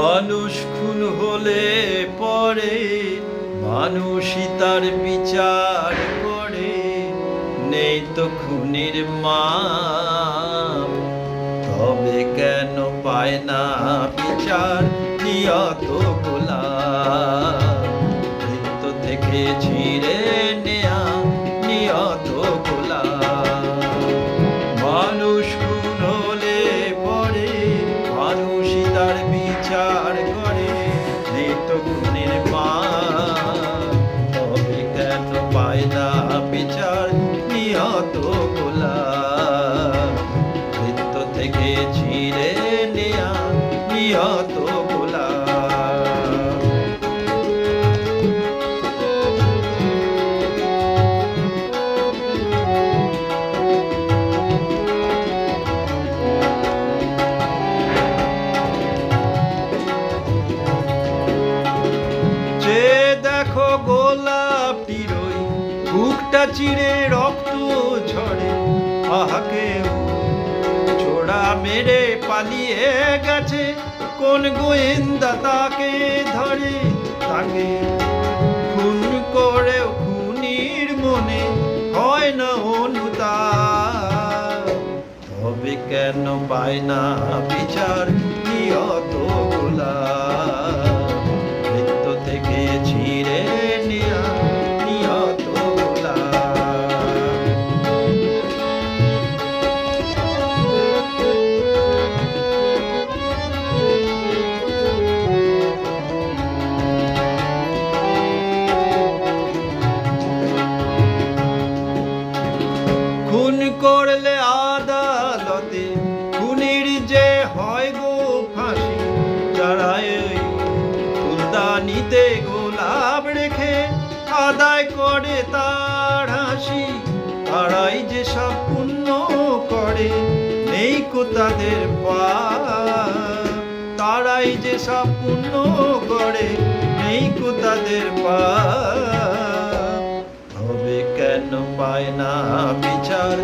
মানুষ খুন হলে পরে মানুষই তার বিচার করে, নেই তো খুনির মাপ। তবে কেন পায় না বিচার নিয়ত গোলাম? মৃত্য থেকে ছিঁড়ে নেয়া নিয়ত গোলাম। মানুষ খুন হলে পরে মানুষই তার বিচার করে, নেই তো খুনির মাপ। তবে কেন পায় না বিচার নিয়ত গোলাম? মৃত্যু থেকে ছিঁড়ে নেয়া নিয়ত গোলাম। যে দেখো গোলাপটির ওই বুকটা চিরে রক্ত ঝরে, আহাকে ছোড়া মেরে পালিয়ে গেছে, কোন গোয়েন্দা তাকে ধরে? তাকে খুন করেও খুনির মনে হয় না অনুতাপ। তবে কেন পায় না বিচার নিয়ত গোলাম? মৃত্যু থেকে ছিঁড়ে নেয়া নিয়ত গোলাম। খুন করলে আদালতে খুনির যে হয় গো ফাঁসি, যারা এই ফুলদানিতে গোলাপ রেখে আদায় করে তার হাসি, তারাই যে সব পুণ্য করে নেই কো তাদের পাপ। তারাই যে সব পুণ্য করে নেই কো তাদের পাপ। তবে কেন পায় না বিচার